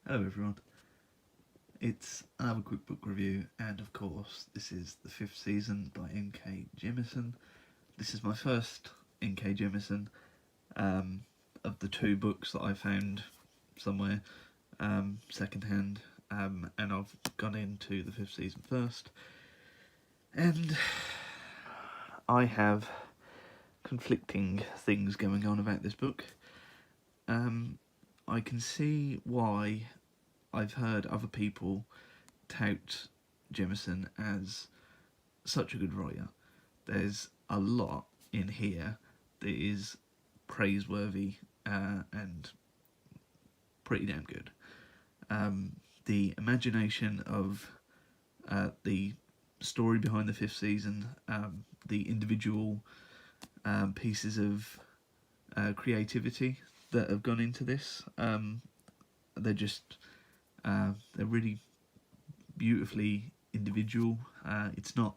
Hello everyone, it's another quick book review, and of course this is the 5th season by K Jemisin. This is my first K Jemisin of the 2 books that I found somewhere second hand, and I've gone into the 5th season first, and I have conflicting things going on about this book. I can see why I've heard other people tout Jemisin as such a good writer. There's a lot in here that is praiseworthy and pretty damn good. The imagination of the story behind the 5th season, the individual pieces of creativity that have gone into this, they're just they're really beautifully individual. It's not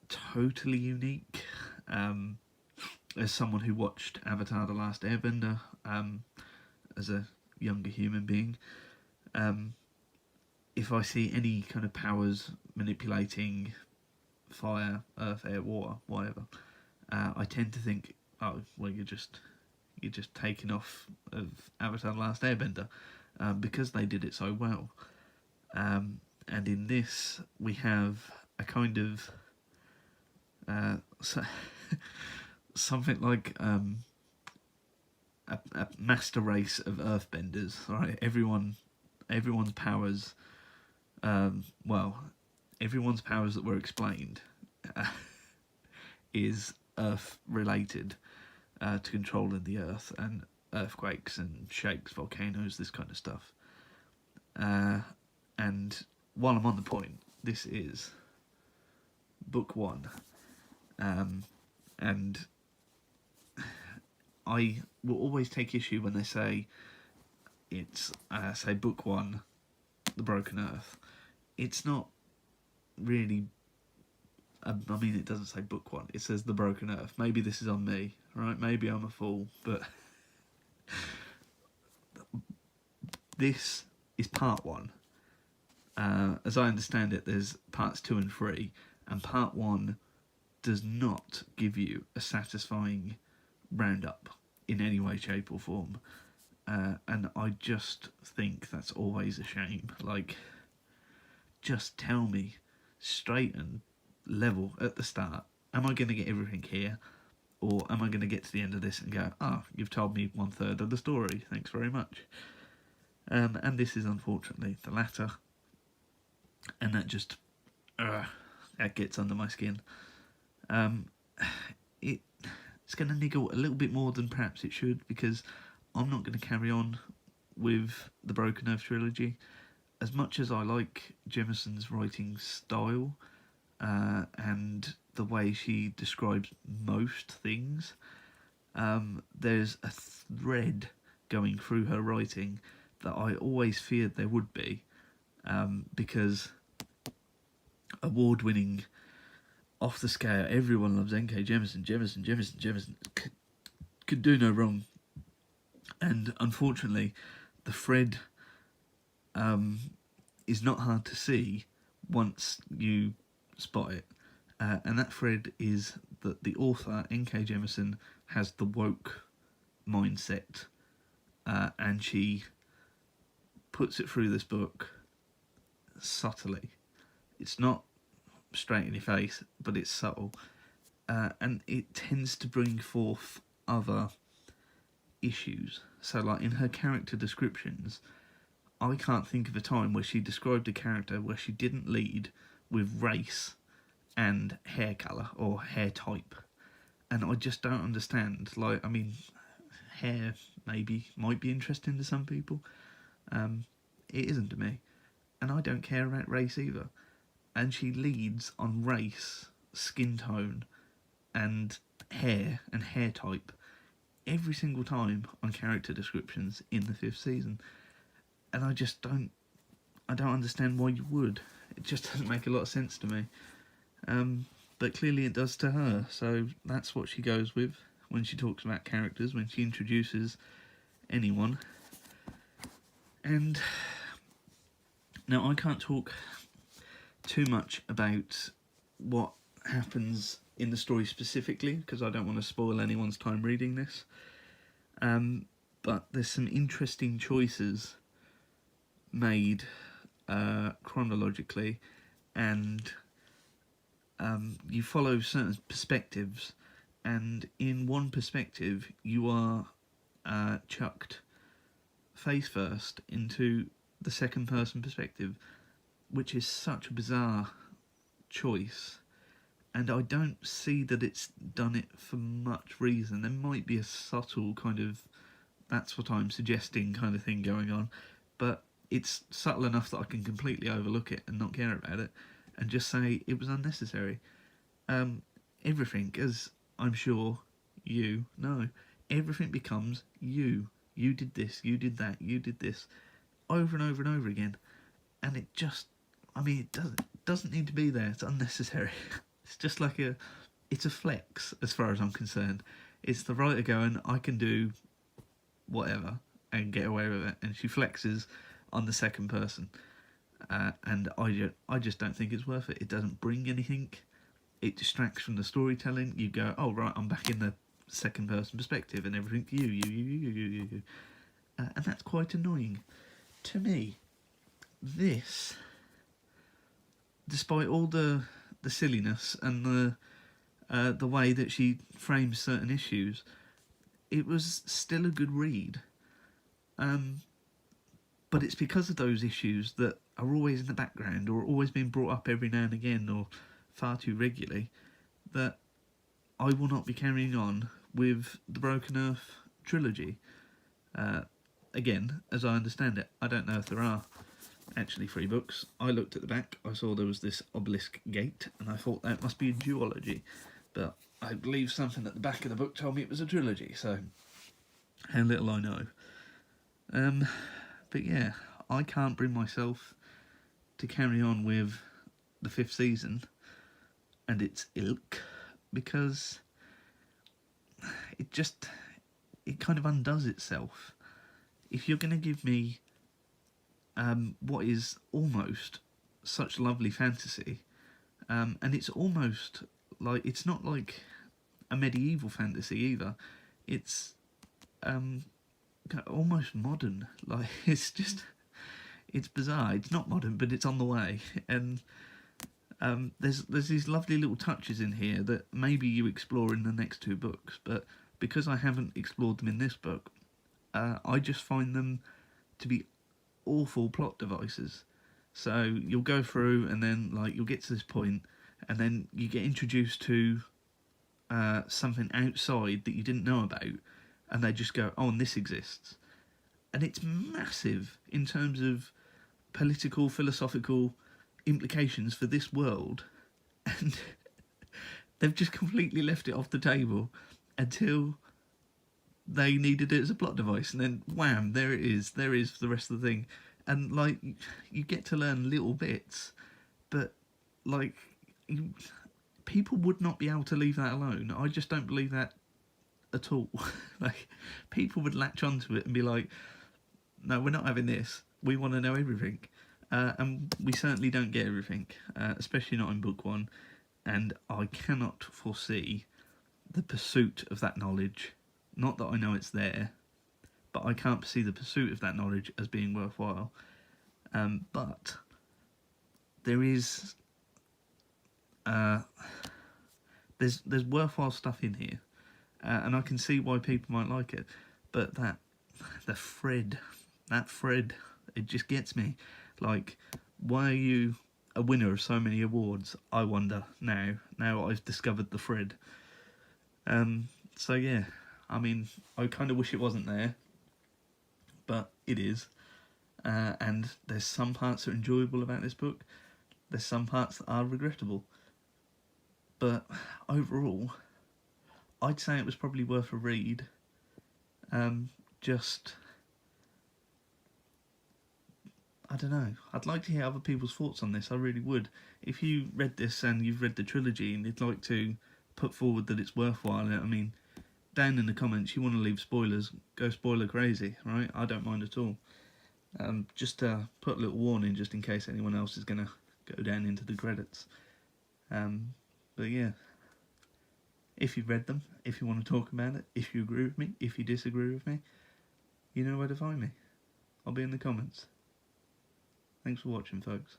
totally unique. As someone who watched Avatar: The Last Airbender as a younger human being, if I see any kind of powers manipulating fire, earth, air, water, whatever, I tend to think, oh, well, you're just taking off of Avatar: The Last Airbender, because they did it so well. And in this, we have a kind of something like a master race of earthbenders. Right, everyone's powers. Everyone's powers that were explained is earth related, to controlling the earth and earthquakes and shakes, volcanoes, this kind of stuff. And while I'm on the point, this is book 1, and I will always take issue when they say it's say book 1, The Broken Earth. It's not really. I mean, it doesn't say book 1. It says The Broken Earth. Maybe this is on me, right? Maybe I'm a fool, but this is part 1. As I understand it, there's parts 2 and 3, and part 1 does not give you a satisfying roundup in any way, shape or form. And I just think that's always a shame. Like, just tell me straight and level at the start, am I going to get everything here? Or am I going to get to the end of this and go, you've told me 1/3 of the story, thanks very much. And this is unfortunately the latter. And that just, that gets under my skin. It's going to niggle a little bit more than perhaps it should, because I'm not going to carry on with the Broken Earth trilogy. As much as I like Jemisin's writing style and the way she describes most things, there's a thread going through her writing that I always feared there would be, because award-winning, off the scale, everyone loves K Jemisin could do no wrong. And unfortunately, the thread is not hard to see once you spot it. And that thread is that the author, K Jemisin, has the woke mindset, and she puts it through this book subtly. It's not straight in your face, but it's subtle, and it tends to bring forth other issues. So, like in her character descriptions, I can't think of a time where she described a character where she didn't lead with race and hair colour or hair type. And I just don't understand. Like, I mean, hair maybe might be interesting to some people. It isn't to me. And I don't care about race either. And she leads on race, skin tone, and hair type every single time on character descriptions in the 5th season. And I don't understand why you would. It just doesn't make a lot of sense to me. But clearly it does to her, so that's what she goes with when she talks about characters, when she introduces anyone. And now I can't talk too much about what happens in the story specifically, because I don't want to spoil anyone's time reading this. But there's some interesting choices made chronologically, and you follow certain perspectives, and in one perspective you are chucked face first into the second person perspective, which is such a bizarre choice, and I don't see that it's done it for much reason. There might be a subtle kind of that's what I'm suggesting kind of thing going on, but it's subtle enough that I can completely overlook it and not care about it and just say it was unnecessary. Everything, as I'm sure you know, everything becomes you. You did this, you did that, you did this, over and over and over again, and it just, I mean, it doesn't need to be there. It's unnecessary. It's just like it's a flex as far as I'm concerned. It's the writer going, I can do whatever and get away with it, and she flexes on the second person, and I just don't think it's worth it. It doesn't bring anything. It distracts from the storytelling. You go, oh right, I'm back in the second person perspective, and everything's you, and that's quite annoying to me. This, despite all the silliness and the way that she frames certain issues, it was still a good read. But it's because of those issues that are always in the background or always being brought up every now and again or far too regularly that I will not be carrying on with the Broken Earth trilogy. Again, as I understand it, I don't know if there are actually 3 books. I looked at the back, I saw there was this obelisk gate, and I thought that must be a duology. But I believe something at the back of the book told me it was a trilogy, so how little I know. But yeah, I can't bring myself to carry on with the 5th season and its ilk, because it kind of undoes itself. If you're going to give me what is almost such lovely fantasy, and it's almost like, it's not like a medieval fantasy either, it's almost modern, like it's bizarre. It's not modern, but it's on the way, and there's these lovely little touches in here that maybe you explore in the next 2 books, but because I haven't explored them in this book, I just find them to be awful plot devices. So you'll go through and then like you'll get to this point and then you get introduced to something outside that you didn't know about, and they just go, oh, and this exists, and it's massive in terms of political, philosophical implications for this world, and they've just completely left it off the table until they needed it as a plot device, and then wham, there it is. There is the rest of the thing, and like you get to learn little bits, but like people would not be able to leave that alone. I just don't believe that at all. Like people would latch onto it and be like, no, we're not having this. We want to know everything. And we certainly don't get everything, especially not in book 1, and I cannot foresee the pursuit of that knowledge. Not that I know it's there, but I can't see the pursuit of that knowledge as being worthwhile. But there is there's worthwhile stuff in here, and I can see why people might like it. But that thread, it just gets me. Like, why are you a winner of so many awards? I wonder now. Now I've discovered the thread. So yeah, I mean, I kind of wish it wasn't there, but it is. And there's some parts that are enjoyable about this book. There's some parts that are regrettable. But overall, I'd say it was probably worth a read. I don't know. I'd like to hear other people's thoughts on this. I really would. If you read this and you've read the trilogy and you'd like to put forward that it's worthwhile, I mean, down in the comments, you want to leave spoilers, go spoiler crazy, right? I don't mind at all. Just to put a little warning, just in case anyone else is going to go down into the credits. But yeah, if you've read them, if you want to talk about it, if you agree with me, if you disagree with me, you know where to find me. I'll be in the comments. Thanks for watching, folks.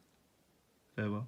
Farewell.